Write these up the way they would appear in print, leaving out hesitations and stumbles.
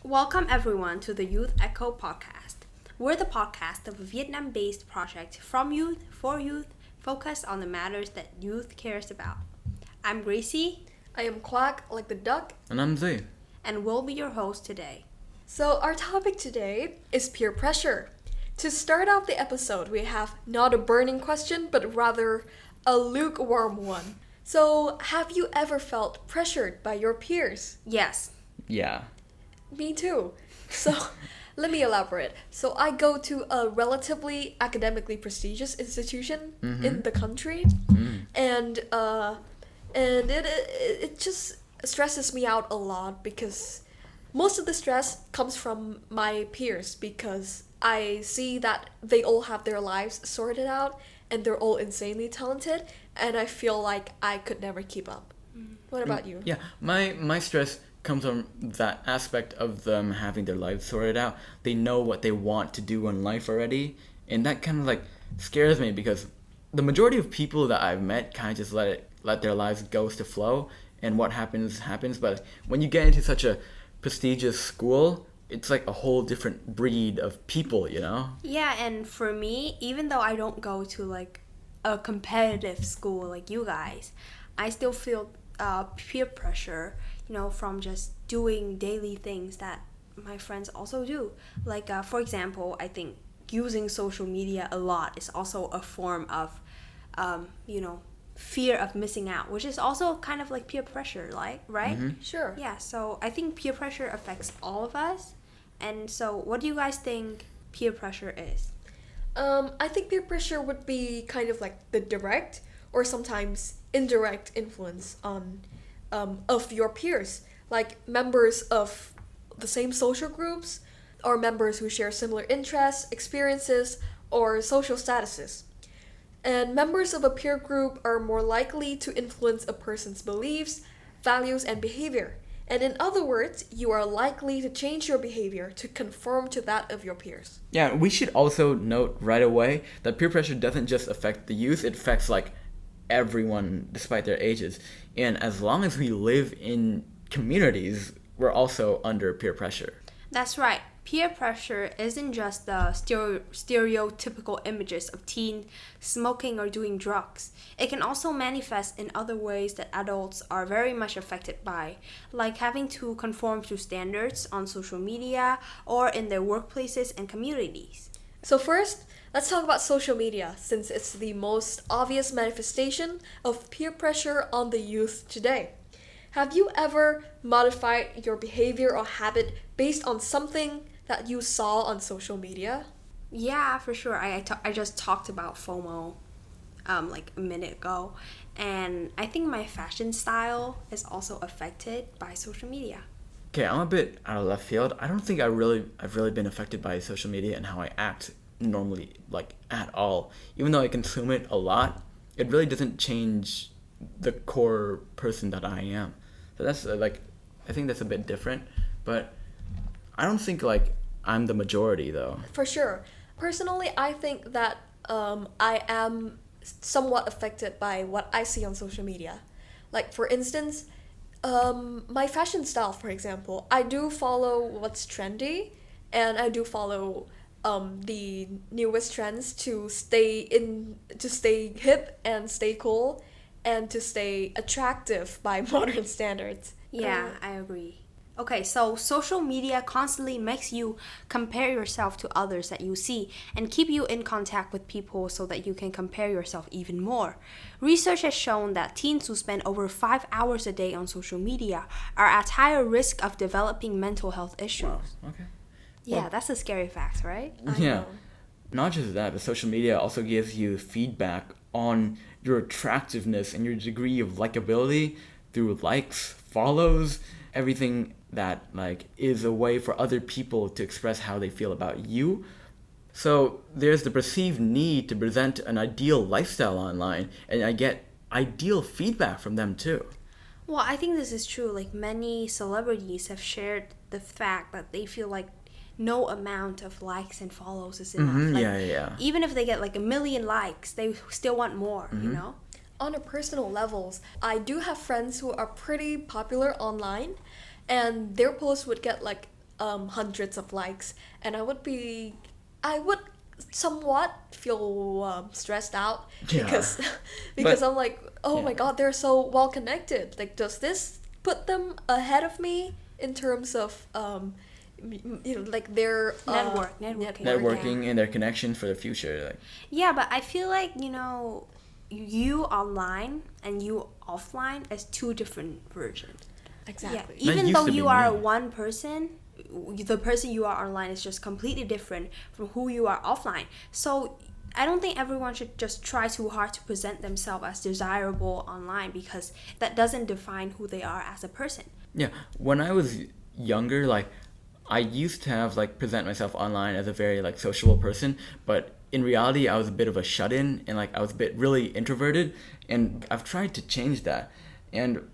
Welcome everyone to the Youth Echo podcast. We're the podcast of a Vietnam-based project from youth for youth focused on the matters that youth cares about. I'm Gracie. I am Quack, like the duck. And I'm Z. And we'll be your host today. So our topic today is peer pressure. To start off the episode, we have not a burning question, but rather a lukewarm one. So, have you ever felt pressured by your peers? Yes. Yeah. Me too. So, let me elaborate. So, I go to a relatively academically prestigious institution in the country, and it just stresses me out a lot because most of the stress comes from my peers because I see that they all have their lives sorted out and they're all insanely talented, and I feel like I could never keep up. What about you? Yeah, my stress comes from that aspect of them having their lives sorted out. They know what they want to do in life already, and that kind of like scares me because the majority of people that I've met kind of just let their lives go with the flow, and what happens. But when you get into such a prestigious school, it's like a whole different breed of people, you know? Yeah, and for me, even though I don't go to like a competitive school like you guys, I still feel peer pressure, from just doing daily things that my friends also do. Like, for example, I think using social media a lot is also a form of, fear of missing out, which is also kind of like peer pressure, right? Mm-hmm. Sure. Yeah, so I think peer pressure affects all of us. And so what do you guys think peer pressure is? I think peer pressure would be kind of like the direct or sometimes indirect influence on of your peers, like members of the same social groups or members who share similar interests, experiences, or social statuses. And members of a peer group are more likely to influence a person's beliefs, values, and behavior. And in other words, you are likely to change your behavior to conform to that of your peers. Yeah, we should also note right away that peer pressure doesn't just affect the youth, it affects like everyone despite their ages. And as long as we live in communities, we're also under peer pressure. That's right. Peer pressure isn't just the stereotypical images of teens smoking or doing drugs. It can also manifest in other ways that adults are very much affected by, like having to conform to standards on social media or in their workplaces and communities. So first, let's talk about social media, since it's the most obvious manifestation of peer pressure on the youth today. Have you ever modified your behavior or habit based on something that you saw on social media? Yeah, for sure. I just talked about FOMO like a minute ago, and I think my fashion style is also affected by social media. Okay, I'm a bit out of left field. I don't think I've really been affected by social media and how I act normally, like at all. Even though I consume it a lot, it really doesn't change the core person that I am. So that's I think that's a bit different, but I don't think I'm the majority though. For sure. Personally, I think that I am somewhat affected by what I see on social media. Like, for instance, my fashion style, for example, I do follow what's trendy, and I do follow the newest trends to stay hip and stay cool and to stay attractive by modern standards. Yeah, I agree. Okay, so social media constantly makes you compare yourself to others that you see and keep you in contact with people so that you can compare yourself even more. Research has shown that teens who spend over 5 hours a day on social media are at higher risk of developing mental health issues. Wow. Okay. Yeah, Well, that's a scary fact, right? I Yeah. know. Not just that, but social media also gives you feedback on your attractiveness and your degree of likability through likes, follows, everything that is a way for other people to express how they feel about you. So there's the perceived need to present an ideal lifestyle online, and I get ideal feedback from them too. Well, I think this is true. Like, many celebrities have shared the fact that they feel like no amount of likes and follows is enough. Mm-hmm, Like, yeah. even if they get like 1 million likes, they still want more, you know? On a personal levels, I do have friends who are pretty popular online, and their posts would get like hundreds of likes, and I would somewhat feel stressed out Yeah. because But- I'm like, oh my yeah. god, they're so well connected. Like, does this put them ahead of me in terms of like their Networking and their connection for the future. Like, Yeah, but I feel like, you online and you offline as two different versions. Exactly. Yeah, even used though to be you are me. one person, the person you are online is just completely different from who you are offline. So I don't think everyone should just try too hard to present themselves as desirable online, because that doesn't define who they are as a person. yeah, when I was younger, like, I used to have, like, present myself online as a very, like, sociable person, but in reality, I was a bit of a shut-in, and, like, I was a bit really introverted, and I've tried to change that. And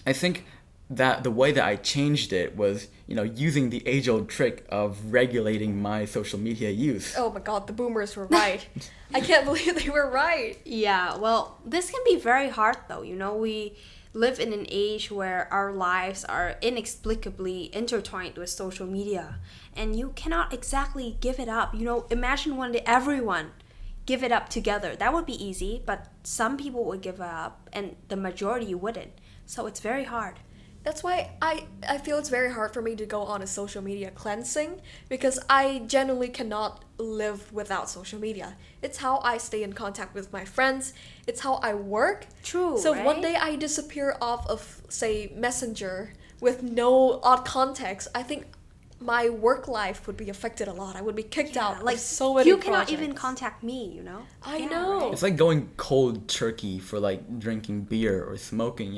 I think that the way that I changed it was, using the age-old trick of regulating my social media use. Oh my god, the boomers were right. I can't believe they were right. Yeah, well, this can be very hard though. We live in an age where our lives are inexplicably intertwined with social media, and you cannot exactly give it up. Imagine one day everyone give it up together. That would be easy, but some people would give it up and the majority wouldn't. So it's very hard. That's why I feel it's very hard for me to go on a social media cleansing, because I genuinely cannot live without social media. It's how I stay in contact with my friends. It's how I work. True, So right? one day I disappear off of, say, Messenger with no odd context, I think my work life would be affected a lot. I would be kicked out. Like, so many you cannot projects. even contact me, I Yeah, know. right? It's like going cold turkey for, like, drinking beer or smoking,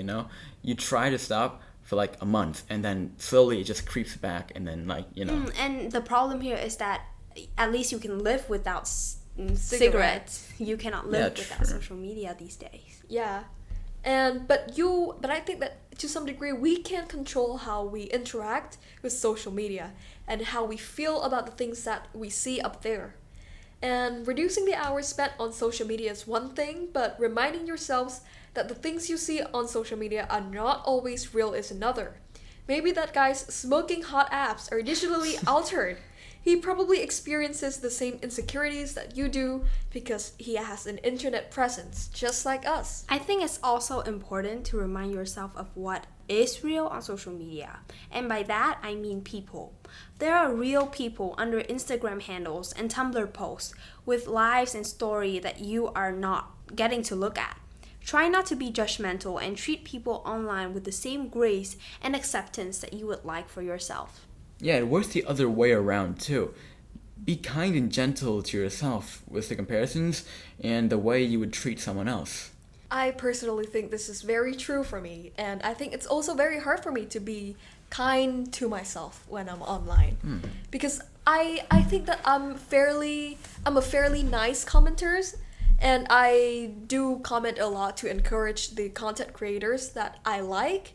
You try to stop for, like, a month, and then slowly it just creeps back, and then, like, And the problem here is that at least you can live without cigarettes. You cannot live Yeah, without true. social media these days. Yeah. But I think that to some degree we can control how we interact with social media and how we feel about the things that we see up there. And reducing the hours spent on social media is one thing, but reminding yourselves that the things you see on social media are not always real is another. Maybe that guy's smoking hot apps are digitally altered. He probably experiences the same insecurities that you do because he has an internet presence, just like us. I think it's also important to remind yourself of what is real on social media. And by that, I mean people. There are real people under Instagram handles and Tumblr posts with lives and story that you are not getting to look at. Try not to be judgmental and treat people online with the same grace and acceptance that you would like for yourself. Yeah, it works the other way around too. Be kind and gentle to yourself with the comparisons and the way you would treat someone else. I personally think this is very true for me, and I think it's also very hard for me to be kind to myself when I'm online. Because I think that I'm a fairly nice commenter, and I do comment a lot to encourage the content creators that I like.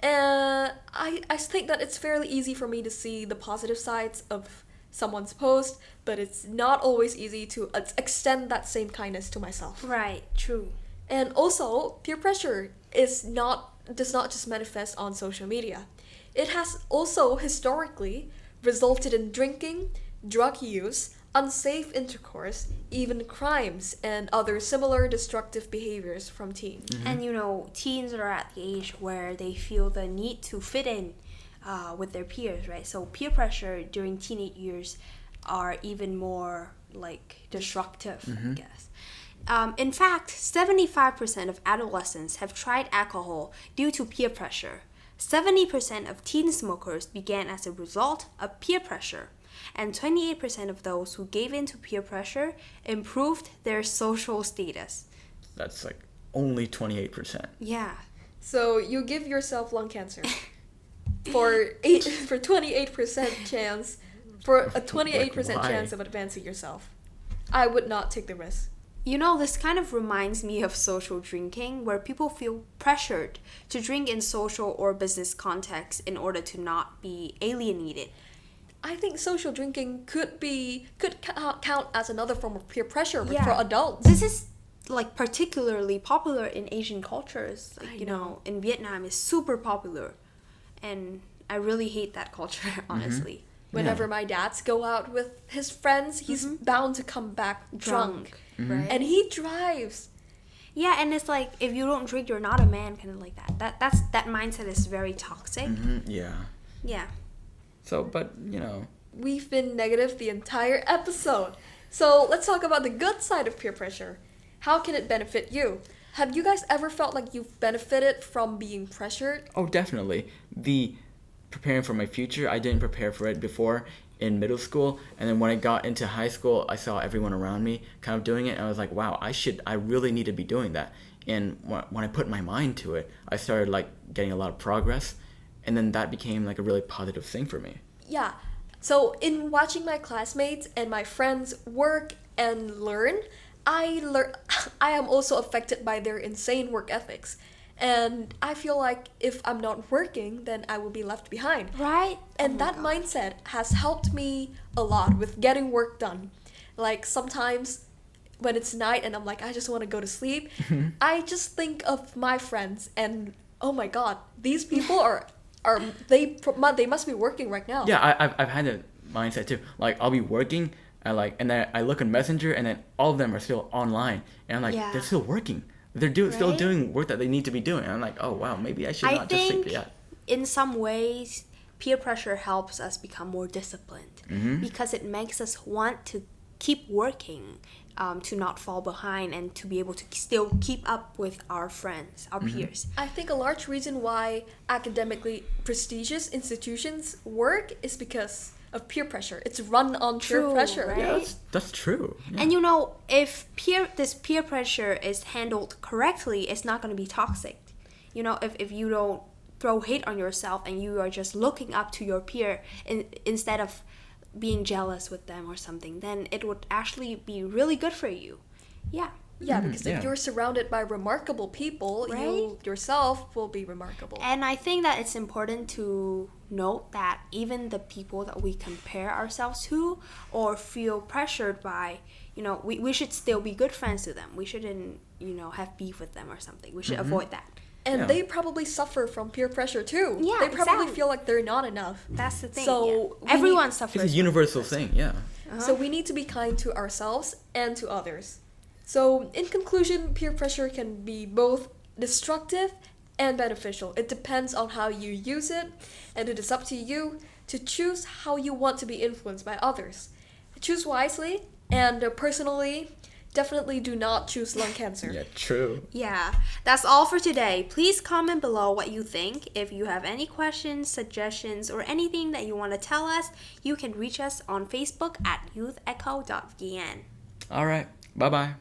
And I think that it's fairly easy for me to see the positive sides of someone's post, but it's not always easy to extend that same kindness to myself. Right, true. And also, peer pressure does not just manifest on social media. It has also historically resulted in drinking, drug use, unsafe intercourse, even crimes, and other similar destructive behaviors from teens. And teens are at the age where they feel the need to fit in with their peers, right? So peer pressure during teenage years are even more like destructive, I guess. In fact, 75% of adolescents have tried alcohol due to peer pressure. 70% of teen smokers began as a result of peer pressure. And 28% of those who gave in to peer pressure improved their social status. That's like only 28%. Yeah. So you give yourself lung cancer for 28% chance, for a 28% Why? chance of advancing yourself. I would not take the risk. This kind of reminds me of social drinking, where people feel pressured to drink in social or business contexts in order to not be alienated. I think social drinking could count as another form of peer pressure, but Yeah. for adults. This is like particularly popular in Asian cultures. Like, I know. in Vietnam it's super popular. And I really hate that culture, honestly. Whenever my dads go out with his friends, he's bound to come back drunk. Right? And he drives. Yeah, and it's like, if you don't drink, you're not a man, kind of like that. That mindset is very toxic. Yeah. Yeah. So, but, We've been negative the entire episode. So let's talk about the good side of peer pressure. How can it benefit you? Have you guys ever felt like you've benefited from being pressured? Oh, definitely. The preparing for my future, I didn't prepare for it before in middle school, and then when I got into high school, I saw everyone around me kind of doing it, and I was like, wow, I really need to be doing that. And when I put my mind to it, I started like getting a lot of progress, and then that became like a really positive thing for me. Yeah. So in watching my classmates and my friends work and learn, I am also affected by their insane work ethics. And I feel like if I'm not working, then I will be left behind. Right? And that mindset has helped me a lot with getting work done. Like sometimes when it's night and I'm like, I just want to go to sleep, I just think of my friends and oh my god, these people they must be working right now. Yeah, I've had a mindset too. Like I'll be working, and then I look on Messenger, and then all of them are still online, and I'm like, they're still working. They're still doing work that they need to be doing. And I'm like, oh wow, maybe I should not just sleep yet. In some ways, peer pressure helps us become more disciplined because it makes us want to keep working, to not fall behind and to be able to still keep up with our friends, our peers. I think a large reason why academically prestigious institutions work is because of peer pressure. It's run on peer pressure. Right? Yeah, that's true. Yeah. And if this peer pressure is handled correctly, it's not going to be toxic. If you don't throw hate on yourself and you are just looking up to your peer instead of being jealous with them or something, then it would actually be really good for you. Yeah. Yeah, because if you're surrounded by remarkable people, you yourself will be remarkable. And I think that it's important to note that even the people that we compare ourselves to or feel pressured by, we should still be good friends to them. We shouldn't, have beef with them or something. We should avoid that. And they probably suffer from peer pressure too. Yeah, they probably exactly. feel like they're not enough. That's the thing. So everyone suffers. It's a universal thing, yeah. So we need to be kind to ourselves and to others. So in conclusion, peer pressure can be both destructive and beneficial. It depends on how you use it, and it is up to you to choose how you want to be influenced by others. Choose wisely, and personally, definitely do not choose lung cancer. Yeah, true. Yeah, that's all for today. Please comment below what you think. If you have any questions, suggestions, or anything that you want to tell us, you can reach us on Facebook at youthecho.vn. All right. Bye-bye.